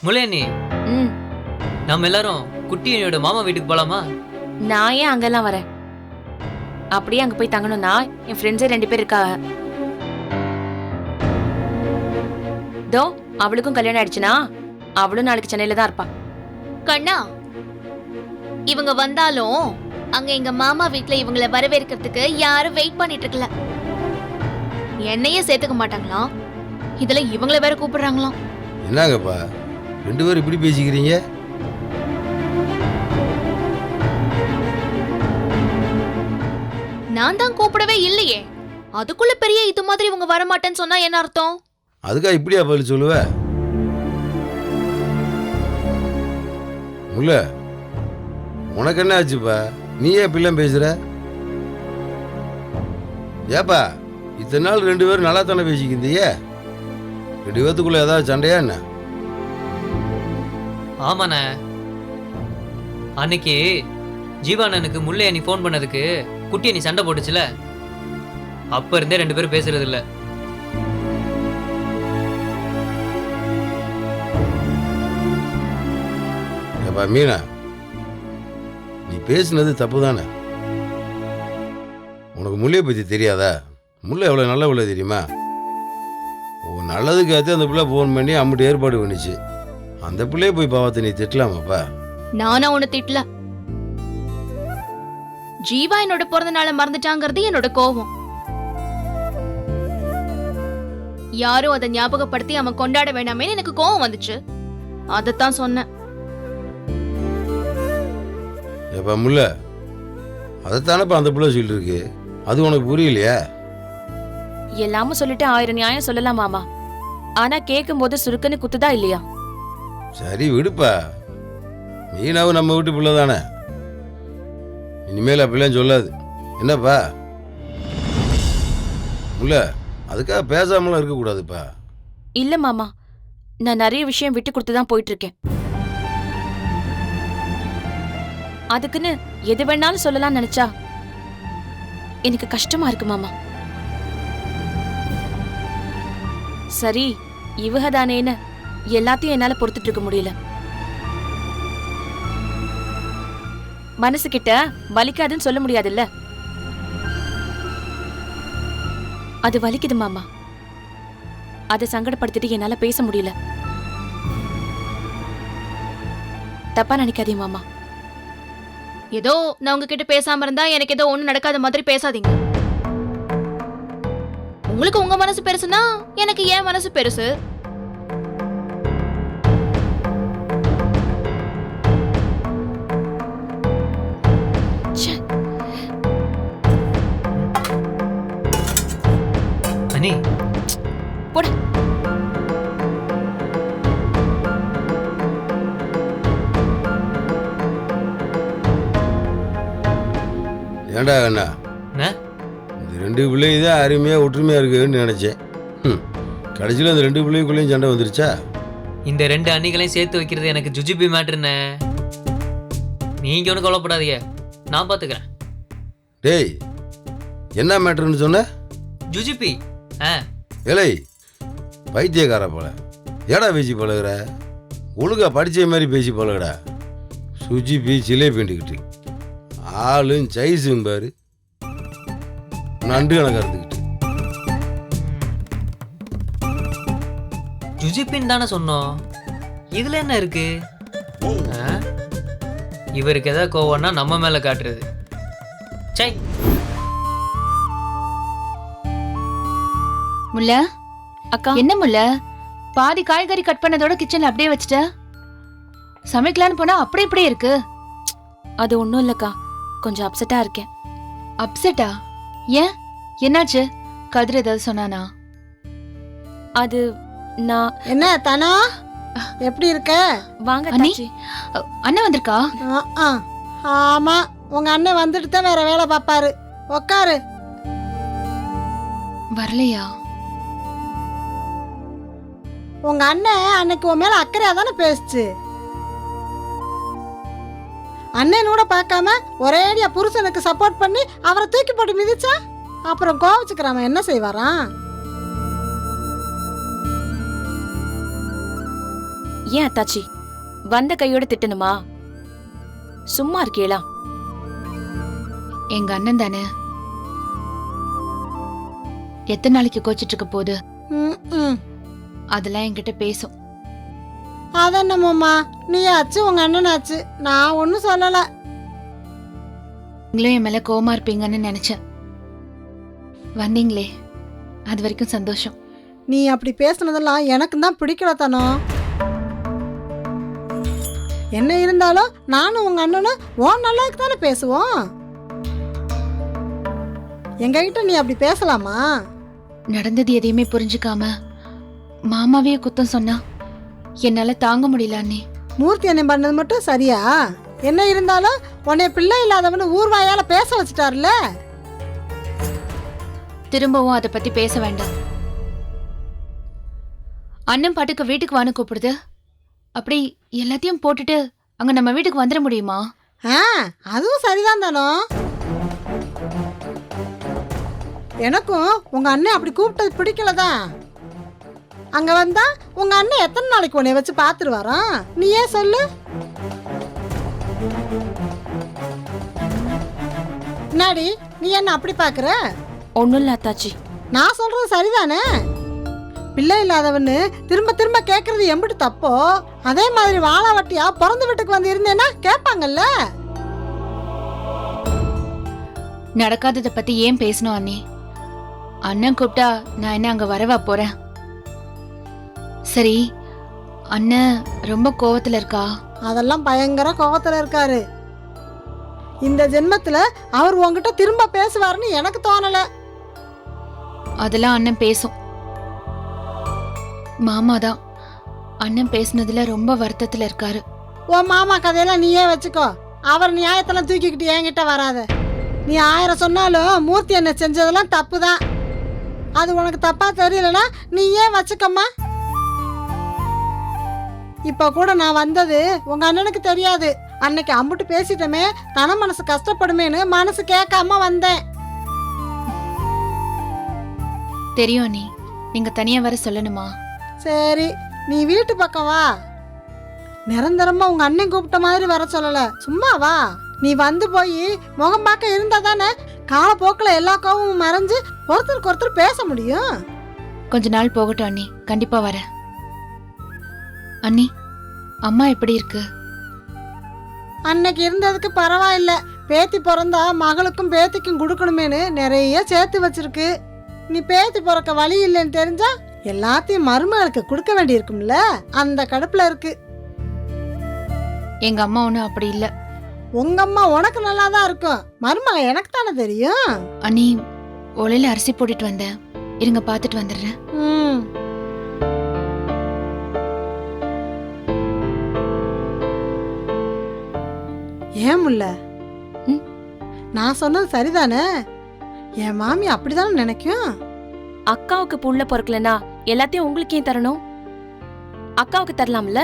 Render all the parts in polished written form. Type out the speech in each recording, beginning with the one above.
முல்லையண்ணி, ம் நம்ம எல்லாரும் குட்டியனியோட மாமா வீட்டுக்கு போலாமா? நான் ஏன் அங்கெல்லாம் வரேன்? அப்படியே அங்க போய் தங்கணும்னா என் ஃப்ரெண்ட்ஸே 2 பேர் இருக்காங்க. தோ அவளுக்கும் கல்யாணம் ஆயிடுச்சுனா அவளும் நாளைக்கு சென்னையில தான் இருப்பா. கண்ணா, இவங்க வந்தாலும் அங்க எங்க மாமா வீட்ல இவங்கள வரவேற்கிறதுக்கு யாரும் வெயிட் பண்ணிட்டு இருக்கல. என்னையே சேர்த்துக்க மாட்டாங்களாம், இதுல இவங்கள வேற கூப்பிடுறாங்களாம். என்னங்கப்பா 2 பேரும் இப்படி பேசிக்கிறீங்க? நான் தான் கூப்பிடவே இல்லையே, அதுக்குள்ள பெரிய இது மாதிரி இவங்க வர மாட்டேன்னு சொன்னா என்ன அர்த்தம்? அதுக்கா இப்படியா பதில் சொல்லுவ? முல்ல, உனக்கு என்ன ஆச்சுப்பா? நீ ஏன் இப்படிலாம் பேசுற? ஏப்பா இத்தனை நாள் 2 பேரும் நல்லா தானே பேசிக்கிந்தியே? 2 பேத்துக்குள்ள ஏதாவது சண்டையா என்ன? ஆமாண்ணே, அன்னைக்கு ஜீவானனுக்கு முல்லையண்ணி ஃபோன் பண்ணதுக்கு குட்டியண்ணி சண்டை போட்டுச்சுல, அப்ப இருந்தே 2 பேரும் பேசுறது இல்ல. ஏப்பா மீனா, நீ பேசுனது தப்பு தானே. உனக்கு முல்லையை பற்றி தெரியாதா? முல்லை எவ்வளோ நல்ல பிள்ளை தெரியுமா? உன் நல்லதுக்காக அந்த பிள்ளை ஃபோன் பண்ணி அம்மிட்டு ஏற்பாடு பண்ணிச்சு. அந்த பிள்ளைய போய் பாவத்தை நீ திட்டலாமாப்பா? நானா உன்னை திட்டல, ஜீவா என்னோட பிறந்த நாளை மறந்துட்டாங்கிறது என்னோட கோவம். யாரும் அதை ஞாபகப்படுத்தி அவன் கொண்டாட வேணாமே எனக்கு கோவம் வந்துச்சு, அதத்தான் சொன்னேன். ஏப்பா முல்ல, அதைத்தானப்பா அந்த பிள்ளை சொல்லிருக்கு. அது உனக்கு புரியலையா? எல்லாமும் சொல்லிட்டு 1000 நியாயம் சொல்லலாம் மாமா. ஆனா கேட்கும் போது சுருக்குன்னு குத்துதா இல்லையா? சரி விடுப்பா, மீனாவும் நம்ம வீட்டு பிள்ளை தானே. இனிமேல் அப்படிலாம் சொல்லாது. என்னப்பா முல்ல, அதுக்காக பேசாமலாம் இருக்கக்கூடாதுப்பா. இல்ல மாமா, நான் நிறைய விஷயம் விட்டு கொடுத்து தான் போயிட்டு இருக்கேன். அதுக்குன்னு எது வேணாலும் சொல்லலாம் நினைச்சா எனக்கு கஷ்டமா இருக்கு மாமா. சரி இவக தானேன்னு எல்லாத்தையும் என்னால பொறுத்துட்டு இருக்க முடியல. மனசு கிட்ட வலிக்காதுன்னு சொல்ல முடியாதுல்ல. அது வலிக்குது மாமா. அதை சங்கடப்படுத்திட்டு என்னால பேச முடியல. தப்பா நினைக்காதீங்க மாமா. ஏதோ நான் உங்ககிட்ட பேசாம இருந்தா எனக்கு ஏதோ ஒண்ணு நடக்காத மாதிரி பேசாதீங்க. உங்களுக்கு உங்க மனசு பெருசுனா எனக்கு ஏன் மனசு பெருசு. அனி போட. ஏண்டா அண்ணா, என்ன? இந்த 2 பிள்ளைங்க தான் அருமையாக ஒற்றுமையாக இருக்குன்னு நினச்சேன். கடைசியில் அந்த 2 பிள்ளைக்குள்ளேயும் சண்டை வந்துருச்சா? இந்த 2 அண்ணிகளையும் சேர்த்து வைக்கிறது எனக்கு ஜுஜிபி மேட்ருண்ணே. நீங்க ஒன்றும் கவலைப்படாதீங்க, நான் பார்த்துக்கிறேன். டேய், என்ன மேட்டர்னு சொன்ன? ஜுஜிபி. ஏலை பைத்தியக்கார போல ஏடா பேசி பழகுற? ஒழுங்கா படிச்ச மாதிரி பேசி பழகுடா. சுஜிபி சிலை பேண்டிக்கிட்டு ஆளும் சைஸும் பாரு, நண்டு கணக்கு இருந்துக்கிட்டு. ஜுஜிபின்னு தானே சொன்னோம், இதுல என்ன இருக்கு? இவருக்கு எதாவது கோவம்னா நம்ம மேல காட்டுறது. சை. முல்ல, அக்கா என்ன முல்ல, பாதி காய்கறி கட் பண்ணதோட கிச்சன்ல அப்படியே வச்சுட்ட. சமைக்கலான்னு போனா அப்படி இப்படியே இருக்கு. அது ஒண்ணும் இல்லக்கா, கொஞ்சம் அப்செட்டா இருக்கேன். அப்செட்டா? ஏன், என்னாச்சு? கதிர் ஏதாவது சொன்னானா? அது நான் என்ன தானா எப்படி இருக்க? வாங்க அண்ணி. தாச்சி. அண்ணன் வந்திருக்கா? ஆமா, உங்க அண்ணன் வந்துட்டு தான் வேற வேலை பாப்பாரு. உக்காரு. வரலையா? உங்க அண்ணன் அன்னைக்கு உன் மேல அக்கறையா தானே பேசுச்சு. அண்ணன் கூட பார்க்காம ஒரேடியா புருஷனுக்கு சப்போர்ட் பண்ணி அவரை தூக்கி போட்டு மிதிச்சா அப்புறம் கோவச்சுக்கிறாம என்ன செய்வாராம்? ஏன் அத்தாச்சி வந்த கையோட திட்டணுமா? சும்மா இருக்கீங்களா? எங்க அண்ணன் தானே, எத்தனை நாளைக்கு கோச்சிட்டு இருக்க போகுது? ம், ம். அதெல்லாம் என்கிட்ட பேசும். அதென்னமோம்மா, நீ ஆச்சு உங்க அண்ணனாச்சு, நான் ஒன்னும் சொல்லல. நீங்களும் என் மேல கோவமா இருப்பீங்கன்னு நினைச்சேன். வந்தீங்களே, அது வரைக்கும் சந்தோஷம். நீ அப்படி பேசுனதெல்லாம் எனக்கு தான் பிடிக்கல தானோ. என்ன இருந்தாலும் நானும் உங்க அண்ணனும் உன் நல்லாக்கு தானே பேசுவோம். எங்ககிட்ட நீ அப்படி பேசலாமா? நடந்தது எதையுமே புரிஞ்சுக்காம மாமாவே குத்தம் சொன்னா என்னால தாங்க முடியல அண்ணே. மூர்த்தி அண்ணன் பண்ணது மட்டும் சரியா? என்ன இருந்தாலும் உன்னை பிள்ளை இல்லாதவனு ஊர்வாயால பேச வச்சுட்டாருல. திரும்பவும் அதை பத்தி பேச வேண்டாம். அண்ணன் பாட்டுக்கு வீட்டுக்கு வான்னு கூப்பிடுது. அப்படி எல்லாத்தையும் போட்டுட்டு அங்க நம்ம வீட்டுக்கு வந்துட முடியுமா? அதுவும் சரிதான் தானோ. எனக்கும் உங்க அண்ணன் அப்படி கூப்பிட்டது பிடிக்கலதான். அங்க வந்தா உங்க அண்ணன் எத்தனை நாளைக்கு உன்னை வச்சு பாத்துருவாராம்? நீ ஏன் சொல்லு. என்னாடி நீ என்ன அப்படி பாக்குற? ஒண்ணும் இல்ல அத்தாச்சி. நான் சொல்றது சரிதானே? பிள்ளை இல்லாதவன்னு திரும்ப திரும்ப கேட்கறது எம்பிட்டு தப்போ, அதே மாதிரி வாழாவட்டியா பிறந்த வீட்டுக்கு வந்து இருந்தேன்னா கேட்பாங்கல்ல. நடக்காததை பத்தி ஏன் பேசணும் அண்ணி? அண்ணன் கூப்பிட்டா நான் என்ன அங்க வரவா போறேன்? சரி, அண்ணன் ரொம்ப கோவத்துல இருக்கா? அதெல்லாம் பயங்கர கோவத்துல இருக்காரு. இந்த ஜென்மத்துல அவர் உங்ககிட்ட திரும்ப பேசுவாருன்னு எனக்கு தோணல. அதெல்லாம் அண்ணன் பேசும். மாமா தான் அண்ணன் பேசுனதுல ரொம்ப வருத்தத்துல இருக்காரு. உன் மாமா கதையெல்லாம் நீயே வச்சுக்கோ. அவர் நியாயத்தெல்லாம் தூக்கிக்கிட்டு என்கிட்ட வராத. நீ 1000 சொன்னாலும் மூர்த்தி என்ன செஞ்சதெல்லாம் தப்பு தான். அது உனக்கு தப்பா தெரியலனா நீ ஏன் வச்சுக்கம்மா. இப்ப கூட நான் வந்தது உங்க அண்ணனுக்கு தெரியாது. அன்னைக்கு அம்புட்டு பேசிட்டமே, தன மனசு கஷ்டப்படுமேன்னு மனசு கேட்காம வந்தேன். தெரியும் அண்ணி, நீங்க தனியா வர சொல்லணுமா? சரி, நீ வீட்டு பக்கம் வா. நிரந்தரமா உங்க அண்ணன் கூப்பிட்ட மாதிரி வர சொல்லல, சும்மா வா. நீ வந்து போய் முகம் பார்க்க இருந்தா தானே காலப்போக்கில் எல்லா கோவமும் மறைஞ்சு ஒருத்தருக்கு ஒருத்தர் பேச முடியும். கொஞ்ச நாள் போகட்டும் அண்ணி, கண்டிப்பா வரேன். அண்ணி, அம்மா எப்படி இருக்கு? அன்னைக்கு இருந்ததுக்கு பரவாயில்ல. பேத்தி பிறந்தா மகளுக்கும் பேத்திக்கும் கொடுக்கணுமேனு நிறைய சேர்த்து வச்சிருக்கு. நீ பேத்தி பிறக்க வழி இல்லைன்னு தெரிஞ்சா எல்லாத்தையும் மருமகளுக்கு கொடுக்க வேண்டி இருக்கும்ல, அந்த கடுப்புல இருக்கு. எங்க அம்மா ஒன்றும் அப்படி இல்ல. உங்க அம்மா உனக்கு நல்லா தான் இருக்கும், மருமக எனக்கு தானே தெரியும். அண்ணி, ஒலையில அரிசி போட்டுட்டு வந்தேன், இருங்க பாத்துட்டு வந்துடுறேன். ம். ஏன் முல்ல, நான் சொன்னது சரிதானே? என் மாமி அப்படிதானே நினைக்கும். அக்காவுக்கு புள்ள பொறுக்கலனா எல்லாத்தையும் உங்களுக்கு ஏன் தரணும்? அக்காவுக்கு தரலாம்ல.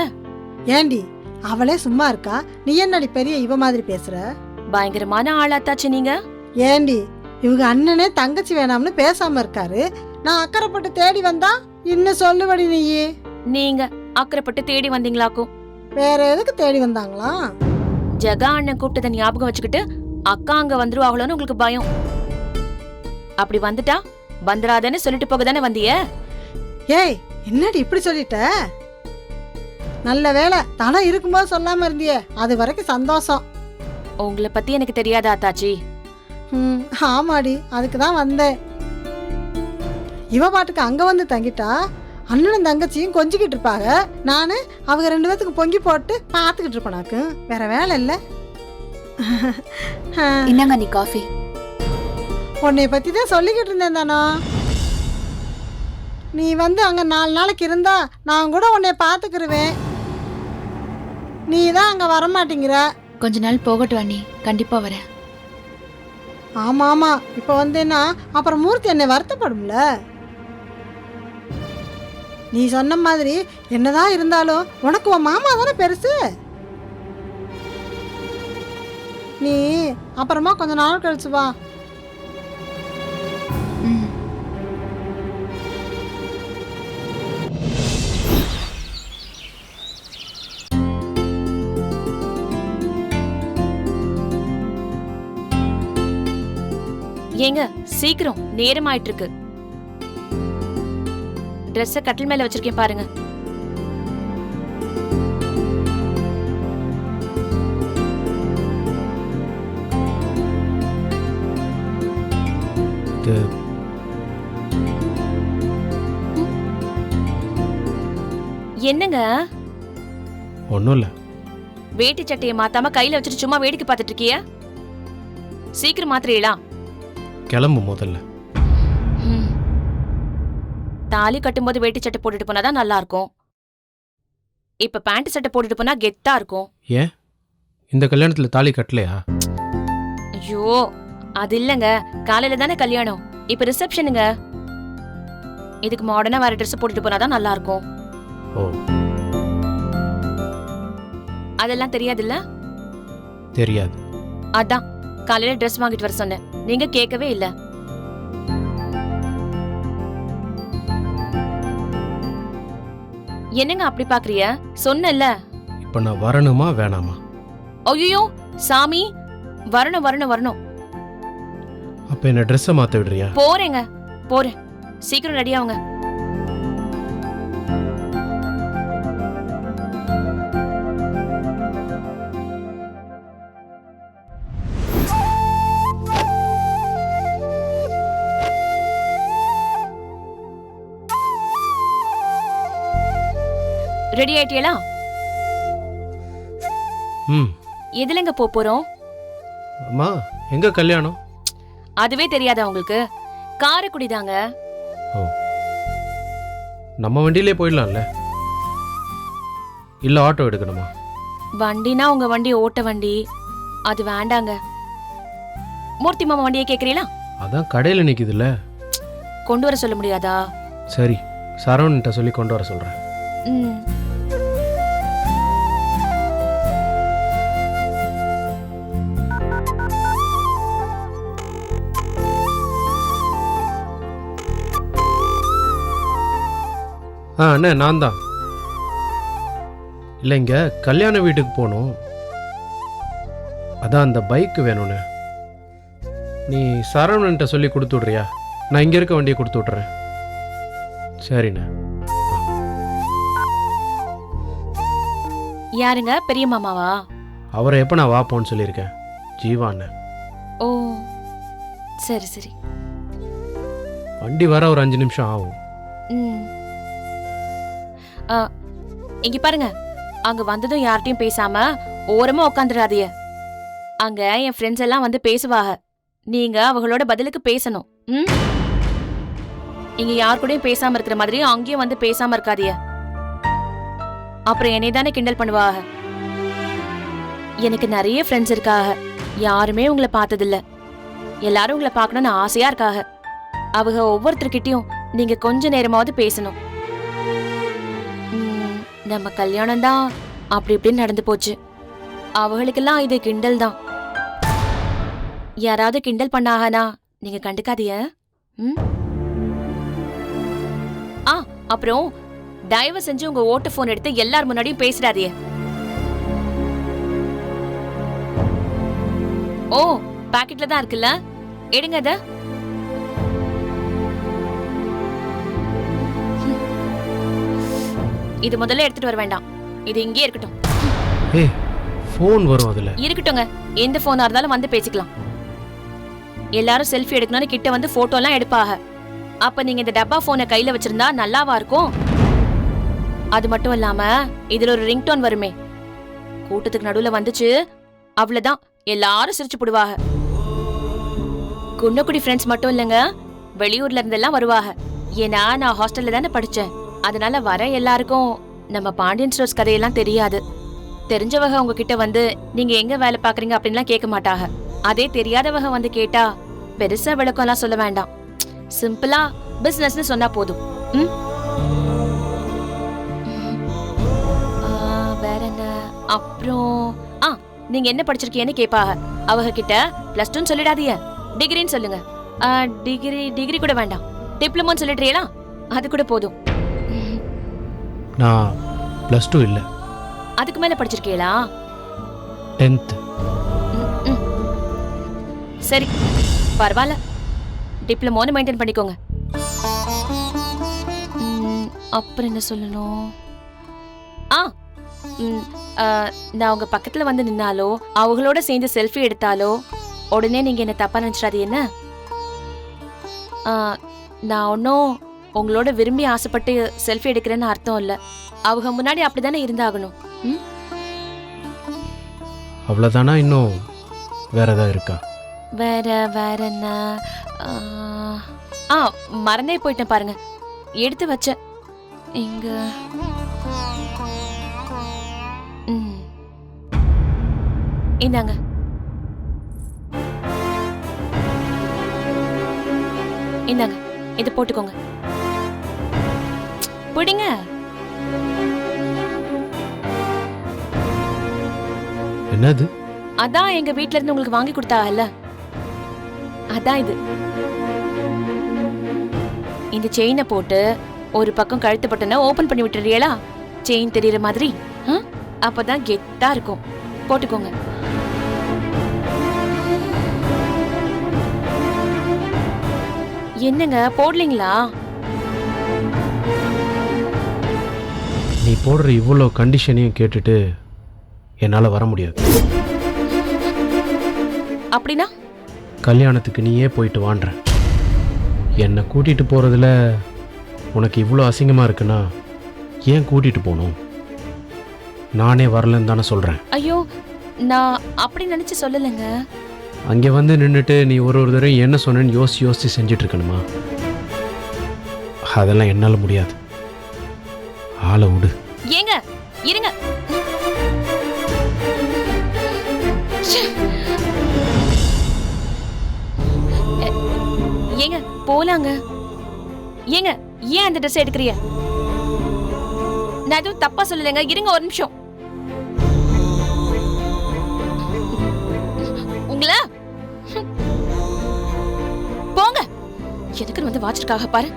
ஏண்டி அவளே சும்மா இருக்கா, நீ என்னடி பெரிய இவ மாதிரி பேசுற? பயங்கரமான ஆளாத்தாச்சு நீங்க. ஏண்டி இவங்க அண்ணனே தங்கச்சி வேணாம்னு பேசாம இருக்காரு, நான் அக்கறைப்பட்டு தேடி வந்தா இன்னும் சொல்லுவடி நீ. நீங்க அக்கறைப்பட்டு தேடி வந்தீங்களாக்கும். வேற எதுக்கு தேடி வந்தாங்களா? ஜெகா அண்ணன் கூப்பிட்டதை ஞாபகம் வச்சுக்கிட்டு அக்கா அங்க வந்துருவாங்களோன்னு உங்களுக்கு பயம். அப்படி வந்துட்டா வந்துடாதேன்னு சொல்லிட்டு போக தானே வந்திய. ஏய், என்னடி இப்படி சொல்லிட்ட? நல்ல வேலை தனம் இருக்கும்போது சொல்லாம இருந்தியே, அது வரைக்கும் சந்தோஷம். உங்களை பத்தி எனக்கு தெரியாதா அத்தாச்சி? ஆமாடி, அதுக்கு தான் வந்தேன். இவ பாட்டுக்கு அங்க வந்து தங்கிட்டா அண்ணனும் தங்கச்சியும் கொஞ்சிக்கிட்டு இருப்பாங்க. நானு அவங்க 2 பேத்துக்கு பொங்கி போட்டு பார்த்துக்கிட்டு இருப்பேனாக்கு, வேற வேலை இல்லை. என்னங்க நீ காஃபி? உன்னை பத்தி தான் சொல்லிக்கிட்டு இருந்தேன் தானோ. நீ வந்து அங்க 4 நாளைக்கு இருந்தா நான் கூட உன்னை பார்த்துக்கிருவேன். நீ தான் அங்க வரமாட்டேங்கிற. கொஞ்ச நாள் போகட்டும் அண்ணி, கண்டிப்பா வரேன். ஆமா ஆமா, இப்ப வந்தேன்னா அப்புறம் மூர்த்தி என்னை வருத்தப்படும்ல. நீ சொன்ன மாதிரி என்னதான் இருந்தாலும் உனக்கு உன் மாமா தானே பெருசு. நீ அப்புறமா கொஞ்ச நாள் கழிச்சு வா. ஏங்க சீக்கிரம் நேரம் ஆயிட்டு இருக்கு. ட்ரெஸ்ஸ கட்டில் மேல வச்சிருக்கேன் பாருங்க. இது என்னங்க ஒன்றும் இல்லை. வேட்டி சட்டையை மாத்தாம கையில வச்சுட்டு சும்மா வேடிக்கை பார்த்துட்டு இருக்கிய? சீக்கிரம் மாத்திரீங்களா? கிளம்பு முதல்ல. தாலி கட்டும்போது வேட்டி சட்டை போட்டுட்டு போனாதான் நல்லா இருக்கும். இப்ப பேண்ட் சட்டை போட்டுட்டு போனா கெத்தா இருக்கும். ஏன் இந்த கல்யாணத்தில் தாலி கட்டலையா? ஐயோ அது இல்லங்க, காலையில தானே கல்யாணம், இப்ப ரிசப்ஷனுங்க. இதுக்கு மாடர்னா வேற ட்ரெஸ் போட்டுட்டு போனாதான் நல்லா இருக்கும். ஓ அதெல்லாம் தெரியாதுல்ல? தெரியாது. அதான் காலையில ட்ரெஸ் வாங்கிட்டு வர சொன்னேன், நீங்க கேட்கவே இல்ல. என்னங்க அப்படி பாக்குறிய? சொன்னேன்ல. இப்போ நான் வரணுமா வேணாமா? ஐயோ சாமி, வரணும் வரணும் வரணும். அப்போ என்ன ட்ரெஸ்ஸை மாற்ற விடுறியா? போறேங்க போறேன், சீக்கிரம் ரெடி ஆகுங்க. ரெடி ஆயிட்டியலா? ம். எதுலங்க போறோம்? அம்மா எங்க கல்யாணம்? அதுவே தெரியாதா உங்களுக்கு? காரைக்குடி தாங்க. ஓ நம்ம வண்டியிலே போயிடலாம்ல, இல்லை ஆட்டோ எடுக்கணுமா? வண்டினா உங்க வண்டி ஓட்ட வண்டி, அது வேண்டாங்க. மூர்த்தி மாமா வண்டியை கேக்குறீங்களா? அதான் கடையில் நிற்கிதுல்ல. கொண்டு வர சொல்ல முடியாதா? சரி சரவணன்ட்ட சொல்லி கொண்டு வர சொல்கிறேன். ம். அண்ணே நான் தான். இல்லை இங்கே கல்யாண வீட்டுக்கு போகணும், அதான் அந்த பைக்கு வேணும்ண்ணே. நீ சரவணன்ட்ட சொல்லி கொடுத்து விட்றியா? நான் இங்கே இருக்க வண்டியை கொடுத்து விட்றேன். சரிண்ணே. யாருங்க? பெரிய மாமாவா? அவரை எப்போ நான் வாப்போன்னு சொல்லியிருக்கேன், ஜீவா அண்ணன். ஓ சரி சரி. வண்டி வர ஒரு 5 நிமிஷம் ஆகும். ம். இங்க பாருங்க, அங்க வந்ததும் யார்ட்டையும் பேசாம ஓரமா உட்காந்துடாதீங்க. அங்க என் ஃப்ரெண்ட்ஸ் எல்லாம் வந்து பேசுவாங்க, நீங்க அவங்களோட பதிலுக்கு பேசணும். ம். இங்க யார் கூடயும் பேசாம இருக்கிற மாதிரி அங்கேயும் வந்து பேசாம இருக்காதீங்க. அப்புறம் என்னை தானே கிண்டல் பண்ணுவாங்க. எனக்கு நிறைய ஃப்ரெண்ட்ஸ் இருக்காக, யாருமே உங்களை பார்த்ததில்ல. எல்லாரும் உங்களை பார்க்கணும்னு ஆசையா இருக்காக. அவங்க ஒவ்வொருத்தர்கிட்டயும் நீங்க கொஞ்ச நேரமாவது பேசணும். நம்ம கல்யாணம் தான் அப்படி இப்படின்னு நடந்து போச்சு. அவங்களுக்கெல்லாம் இது கிண்டல் தான். யாராவது கிண்டல் பண்ணாகனா நீங்க கண்டுக்காதீங்க. ம். அப்புறம் தயவு செஞ்சு உங்க ஓட்டு போன் எடுத்து எல்லார் முன்னாடியும் பேசிடாதீங்க. ஓ பாக்கெட்ல தான் இருக்குல்ல, எடுங்க அத. இது முதல்ல எடுத்துட்டு வர வேண்டாம், இது இங்கே இருக்கட்டும். ஏய் ஃபோன் வரும் அதுல. இருக்கட்டுங்க, எந்த போனா இருந்தாலும் வந்து பேசிக்கலாம். எல்லாரும் செல்ஃபி எடுக்கணும்னு கிட்ட வந்து போட்டோ எல்லாம் எடுப்பாக. அப்ப நீங்க இந்த டப்பா போனை கையில வச்சிருந்தா நல்லாவா இருக்கும்? அது மட்டும் இல்லாம இதுல ஒரு ரிங்டோன் வருமே, கூட்டத்துக்கு நடுவுல வந்துச்சு அவ்வளவுதான், எல்லாரும் சிரிச்சு போடுவாங்க. குன்னக்குடி ஃப்ரெண்ட்ஸ் மட்டும் இல்லைங்க, வெளியூர்ல இருந்தெல்லாம் வருவாங்க. ஏன்னா நான் ஹாஸ்டல்ல தானே படிச்சேன், அதனால வர எல்லாருக்கும் நம்ம பாண்டியன் ஸ்டோர்ஸ் கதையெல்லாம் தெரியாது. தெரிஞ்சவங்க உங்ககிட்ட வந்து நீங்க எங்க வேலை பாக்குறீங்க அப்படின்லாம் கேட்க மாட்டாங்க. அதே தெரியாதவங்க வந்து கேட்டா பெருசா விளக்கம்லாம் சொல்ல வேண்டாம், சிம்பிளா பிசினஸ்னு சொன்னா போதும். ம். வேற என்ன? அப்புறம் நீங்க என்ன படிச்சிருக்கீங்கன்னு கேட்பாங்க. அவங்க கிட்ட +2 சொல்லிடாதீங்க, டிகிரின்னு சொல்லுங்க. டிகிரி கூட வேண்டாம், டிப்ளமோன்னு சொல்லிடுறீங்களா? அது கூட போதும். நான் +2 இல்ல, அதுக்கு மேல படிச்சிருக்கீங்களா? 10th. சரி பரவாயில்ல, டிப்ளமோன்னு மெயின்டைன் பண்ணிக்கோங்க. அப்புறம் என்ன சொல்லணும்? ஆ நான் உங்க பக்கத்துல வந்து நின்னாலோ அவங்களோட சேர்ந்து செல்ஃபி எடுத்தாலோ உடனே நீங்க என்ன தப்பா நினைச்சிடாது என்ன? நான் ஒன்றும் உங்களோட விரும்பி ஆசைப்பட்டு செல்ஃபி எடுக்கிறேன்னு அர்த்தம் இல்லை. அவங்க முன்னாடி அப்படிதானே இருந்தாகணும். அவ்வளோதானா? இன்னும் வேற ஏதாவது இருக்கா? வேற என்ன? மறந்தே போயிட்டேன் பாருங்க. எடுத்து வச்சேன் இங்க. இந்தாங்க. இந்தாங்க, இது போட்டுக்கோங்க. பிடிங்க. என்னது? அதான் எங்க வீட்ல இருந்து உங்களுக்கு வாங்கி கொடுத்தாங்கல்ல, அதான் இது. இந்த செயினை போட்டு ஒரு பக்கம் கழுத்து பட்டனை ஓபன் பண்ணி விட்டுறீங்களா? செயின் தெரியற மாதிரி. அப்பதான் கெத்தா இருக்கும். போட்டுக்கோங்க. என்னங்க போடலீங்களா? நீ போடுற இவ்வளோ கண்டிஷனையும் கேட்டுட்டு என்னால் வர முடியாது. அப்படின்னா கல்யாணத்துக்கு நீயே போயிட்டு வான்ற. என்னை கூட்டிகிட்டு போகிறதுல உனக்கு இவ்வளோ அசிங்கமாக இருக்குன்னா ஏன் கூட்டிகிட்டு போகணும்? நானே வரலன்னு தானே சொல்கிறேன். ஐயோ, நான் அப்படி நினச்சி சொல்லலைங்க. அங்கே வந்து நின்றுட்டு நீ ஒரு தடவை என்ன சொன்னேன்னு யோசிச்சு செஞ்சுட்டு இருக்கணுமா? அதெல்லாம் என்னால் முடியாது. ஆளை விடு. ஏங்க இருங்க. ஏங்க போலாங்க. ஏங்க ஏன் அந்த ட்ரெஸ் எடுக்கிறீங்க? நான் எதுவும் தப்பா சொல்லலைங்க. இருங்க ஒரு நிமிஷம். உங்கள போங்க. எதுக்கு வந்து வாச்சிருக்காக பாரு.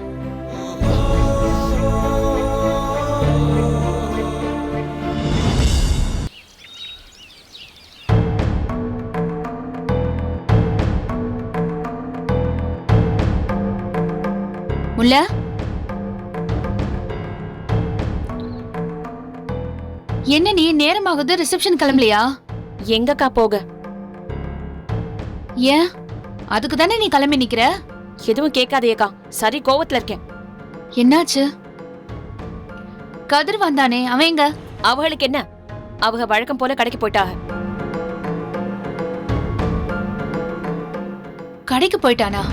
முல்ல, என்ன நீ நேரமாகுது, ரிசப்ஷன் கிளம்பலையா? எங்கக்கா போக? ஏன்? அதுக்கு தானே நீ கிளம்பி நிக்கிற. எதுவும் கேட்காதேக்கா, சரி கோவத்துல இருக்கேன். என்னாச்சு? கதிர் வந்தானே, அவன் எங்க? அவங்களுக்கு என்ன, அவங்க வழக்கம் போல கடைக்கு போயிட்டாங்க. கடைக்கு போயிட்டானா?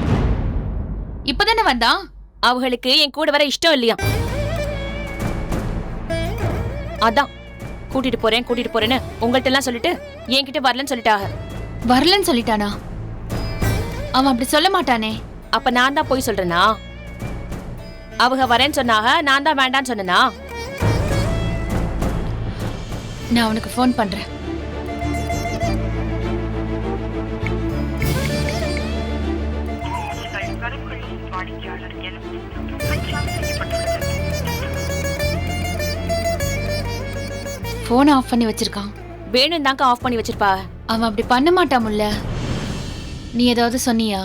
இப்பதானே வந்தான். அவங்களுக்கு என் கூட வர இஷ்டம் இல்லையா? அதான் கூட்டிட்டு போறேன்னு உங்கள்ட்ட எல்லாம் சொல்லிட்டு என்கிட்ட வரலன்னு சொல்லிட்டாங்க. வரலன்னு சொல்லிட்டானா? அவன் அப்படி சொல்ல மாட்டானே. அப்ப நான் தான் போய் சொல்றேனா? அவங்க வரேன்னு சொன்னாங்க, நான் தான் வேண்டான்னு சொன்னேனா? நான் அவனுக்கு ஃபோன் பண்றேன். போன் ஆஃப் பண்ணி வச்சிருக்கான். வேணும் தாங்க ஆஃப் பண்ணி வச்சிருப்பா. அவன் அப்படி பண்ண மாட்டான் முல்ல. நீ ஏதாவது சொன்னியா?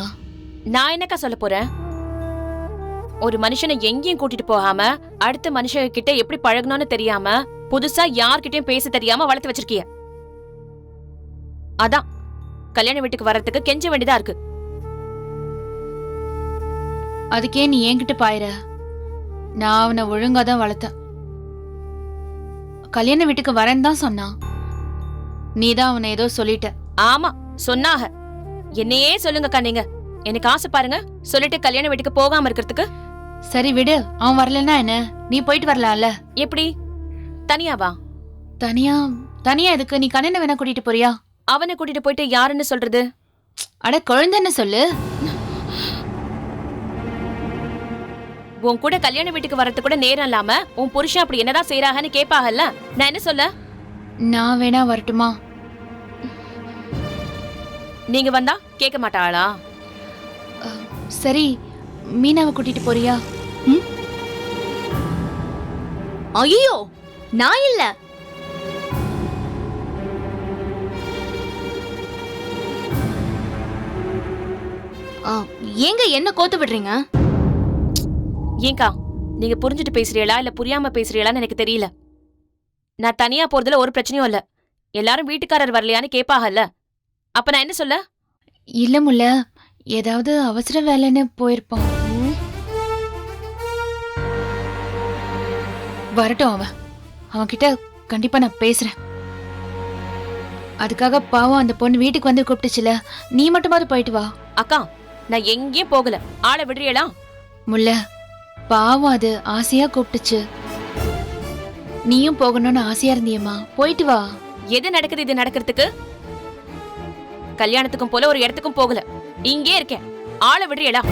நான் என்னக்கா சொல்ல போறேன்? ஒரு மனுஷனை எங்கேயும் கூட்டிட்டு போகாம அடுத்த மனுஷங்க கிட்ட எப்படி பழகணும்னு தெரியாம புதுசா யார்கிட்டயும் பேச தெரியாம வளர்த்து வச்சிருக்கிய. அதான் கல்யாண வீட்டுக்கு வர்றதுக்கு கெஞ்ச வேண்டியதா இருக்கு. அதுக்கே நீ என்கிட்ட பாயிர. நான் அவனை ஒழுங்காதான் வளர்த்தேன். கல்யாண வீட்டுக்கு வரேன்னு தான் சொன்னான். நீதான் அவனை ஏதோ சொல்லிட்ட. ஆமா சொன்னாக. என்னையே சொல்லுங்கக்கா நீங்க. எனக்கு ஆசை பாருங்க, சொல்லிட்டு கல்யாண வீட்டுக்கு போகாம இருக்கிறதுக்கு. சரி விடு, அவன் வரலன்னா என்ன, நீ போயிட்டு வரலாம்ல. எப்படி? தனியாவா? தனியா? தனியா எதுக்கு? நீ கண்ணனை வேணா கூட்டிட்டு போறியா? அவனை கூட்டிட்டு போயிட்டு யாருன்னு சொல்றது? அட குழந்தைன்னு சொல்லு. உன் கூட கல்யாண வீட்டுக்கு வர்றது கூட நேரம் இல்லாம உன் புருஷன் அப்படி என்னதான் செய்யறாங்கன்னு கேட்பாகல்ல. நான் என்ன சொல்ல? நான் வேணா வரட்டுமா? நீங்க வந்தா கேட்க மாட்டாளா? சரி, மீனாவை கூட்டிட்டு போறியா? ஐயோ, நான் இல்ல. ஏங்க என்ன கோத்து விடுறீங்க? ஏங்கா நீங்க புரிஞ்சுட்டு பேசுறீங்களா இல்ல புரியாம பேசுறீங்களான்னு எனக்கு தெரியல. நான் தனியா போறதுல ஒரு பிரச்சனையும் இல்ல. எல்லாரும் வீட்டுக்காரர் வரலையான்னு கேட்பாகல்ல, அப்ப நான் என்ன சொல்ல? இல்ல முல்ல, ஏதாவது அவசர வேலைன்னு போயிருப்பான். வரட்டும் அவன் கிட்ட கண்டிப்பா நான் பேசுறேன். அதுக்காக பாவம் அந்த பொண்ணு வீட்டுக்கு வந்து கூப்பிட்டுச்சுல, நீ மட்டுமாவது போயிட்டு வா. அக்கா நான் எங்கேயும் போகல, ஆளை விடுறீங்களா? முல்ல, பாவம் அது ஆசையா கூப்பிட்டுச்சு. நீயும் போகணும்னு ஆசையா இருந்தியம்மா, போயிட்டு வா. எது நடக்குது இது நடக்கிறதுக்கு? கல்யாணத்துக்கும் போல ஒரு இடத்துக்கும் போகல, இங்கே இருக்கேன். ஆளை விடுறீங்களா?